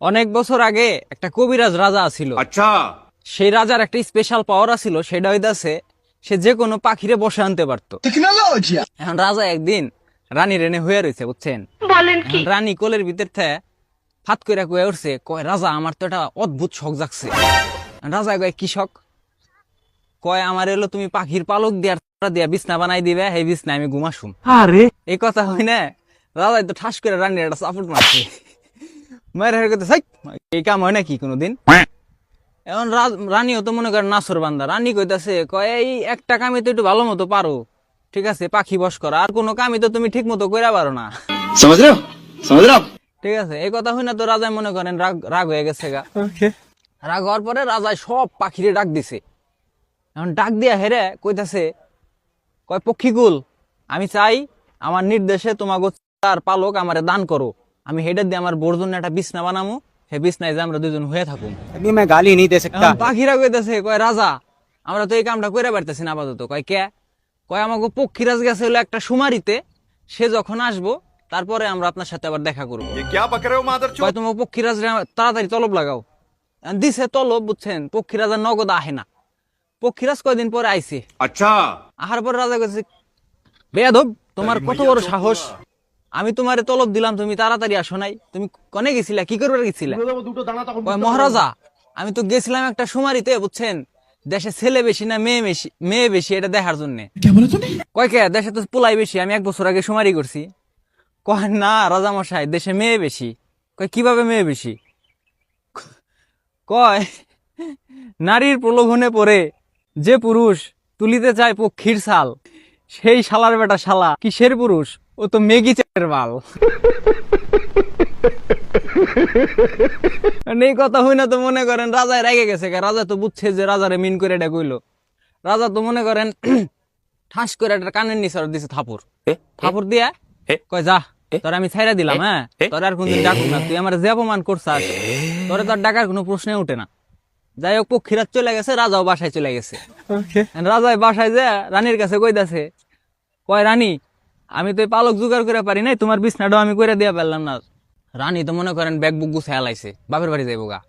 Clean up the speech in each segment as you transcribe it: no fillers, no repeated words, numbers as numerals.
অনেক বছর আগে একটা কবিরাজ রাজা ছিল। अच्छा। সেই রাজার একটা স্পেশাল পাওয়ার ছিল, সেটা হইতাছে সে যে কোনো পাখিরে বসে আনতে পারতো। এখন রাজা একদিন রানী রেনে হয়ে রয়েছে, বুঝছেন? এখন রানী কোলের ভিতর থেকে ফাত কইরা কয়ে উঠছে, কয় রাজা আমার তো একটা অদ্ভুত শখ জাগছে। রাজা কয় কি শখ? কয় আমার এলো তুমি পাখির পালক দিয়া বিছনা বানাই দিবে, এই বিছনা আমি ঘুমাসুম। আরে এই কথা হই না, রাজা তো ঠাস করে রানীর একটা চাপট মারছে। মায়ের হের কথা, এই কাম হয় নাকি কোনোদিন? এখন রানীও তো মনে করেন নাসর বান্দা, রানী কইতাছে কয় এই একটা কামই তো একটু ভালো মতো পারো, ঠিক আছে পাখি বস করা, আর কোনো কামই তো তুমি ঠিক মতো কইরা পারো না। समझ रहे हो? समझ रहे हो आप? ঠিক আছে, এই কথা হই না তো রাজায় মনে করেন রাগ রাগ হয়ে গেছে গা। রাগ হওয়ার পরে রাজায় সব পাখিরে ডাক দিছে। এখন ডাক দিয়া হেরে কইতাছে, কয় পক্ষীকুল, আমি চাই আমার নির্দেশে তোমাকে তার পালক আমারে দান করো, আমি হেডের দিয়ে আমার বোর জন্য একটা বিছনা বানামু, হে বিছনায় যে আমরা দুজন হয়ে থাকুম। अभी मैं गाली नहीं दे सकता। এখন পাখিরা কইতাছে, কয় রাজা আমরা তো এই কামটা কইরা পারতেছি না আপাতত। কয় কে? কয় আমাকে পক্ষীরাজ গেছে হলো একটা সুমারিতে, সে যখন আসবো তারপরে আমরা আপনার সাথে আবার দেখা করবো। ये क्या बक रहे हो मादर কয় তোমাকে পক্ষীরাজ তাড়াতাড়ি তলব লাগাও। এখন দিছে তলব, বুঝছেন? পক্ষীরাজ আর নগদ আহে না। পক্ষীরাজ কয়দিন পরে আইছে। अच्छा। আহার পরে রাজা কইছে, বেয়াদব তোমার কত বড় সাহস, আমি তোমারে তলব দিলাম, তুমি তাড়াতাড়ি আসো নাই, তুমি কনে গেছিলা, কি করবে গেছিলা? কয় মহারাজা আমি তো গেছিলাম একটা সুমারিতে, বুঝছেন, দেশে ছেলে বেশি না মেয়ে বেশি এটা দেখার জন্য। কয় কে দেশে তো পোলাই বেশি, আমি 1 বছর আগে সুমারি করছি। কয় না রাজা মশাই, দেশে মেয়ে বেশি। কয় কিভাবে মেয়ে বেশি? কয় নারীর প্রলোভনে পড়ে যে পুরুষ তুলিতে চায় পক্ষীর ছাল, সেই শালার বেটা শালা কিসের পুরুষ, ও তো মেগি চাটের বাল। এই কথা হই না তো মনে করেন রাজায় রেগে গেছে। রাজা তো বুঝছে যে রাজারে মিন করে এটা কইলো। রাজা তো মনে করেন ঠাস করে একটা কানের নিচে দিছে থাপুর। থাপুর দিয়া কয় যা, তোর আমি ছাইরা দিলাম, হ্যাঁ তোর আর কোনদিন ডাকুম না, তুই আমার যে অপমান করছাস তোরে তোর ডাকার কোনো প্রশ্নে উঠে না। যাই হোক পক্ষীরাজ চলে গেছে, রাজাও বাসায় চলে গেছে। রাজায় বাসায় যে রানীর কাছে কইতাছে, কয় রানী আমি তো এই পালক জোগাড় করে পারি নাই, তোমার বিছনাটাও আমি করে দিয়া পারলাম না। রানী তো মনে করেন ব্যাগ বুক গুছায় লাইছে, বাপের বাড়ি যাইব গা।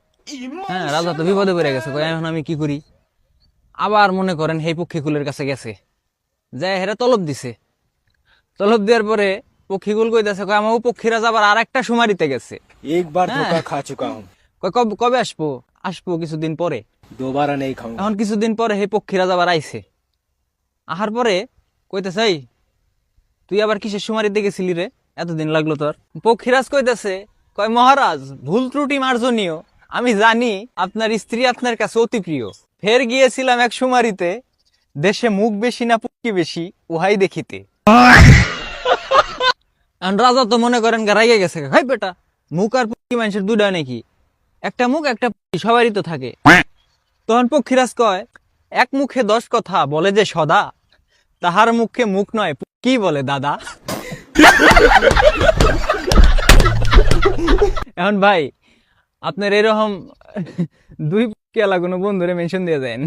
হ্যাঁ রাজা তো বিপদে পড়ে গেছে, কয় এখন আমি কি করি? আবার মনে করেন সেই পক্ষীকুলের কাছে গেছে, যাই হেরা তলব দিছে। তলব দেওয়ার পরে পক্ষীকুল কইতাছে, কয় আমাকে পক্ষীরাজ আবার আর একটা সুমারিতে গেছে। एक बार हाँ। धोखा खा चुका हूँ, কয় কবে আসবো? আসবো কিছুদিন পরে। दोबारा नहीं खाऊंगा। এখন কিছুদিন পরে সেই পক্ষীরাজ আবার আইছে। আহার পরে কইতেছে, এই তুই আবার কিসের সুমারিতে গেছিলি রে, এতদিন লাগলো তোর? পক্ষীরাজ কইতেছে, কয় মহারাজ ভুল ত্রুটি মার্জনীয়, আমি জানি আপনার স্ত্রী আপনার কাছে অতি প্রিয়, ফের গিয়েছিলাম এক সুমারিতে, দেশে মুখ বেশি না পুকি বেশি উহাই দেখিতে। এখন রাজা তো মনে করেন রাইগে গেছে, হাই বেটা মুখ আর পুকি মানুষের দুইটা নাকি? একটা মুখ একটা পুকি সবারই তো থাকে। তখন পক্ষীরাজ কয়, এক মুখে 10 কথা বলে যে সদা, তাহার মুখে মুখ নয় কি বলে দাদা। এখন ভাই আপনার এরকম 2 কোনো বন্ধুরে মেনশন দিয়ে দেন।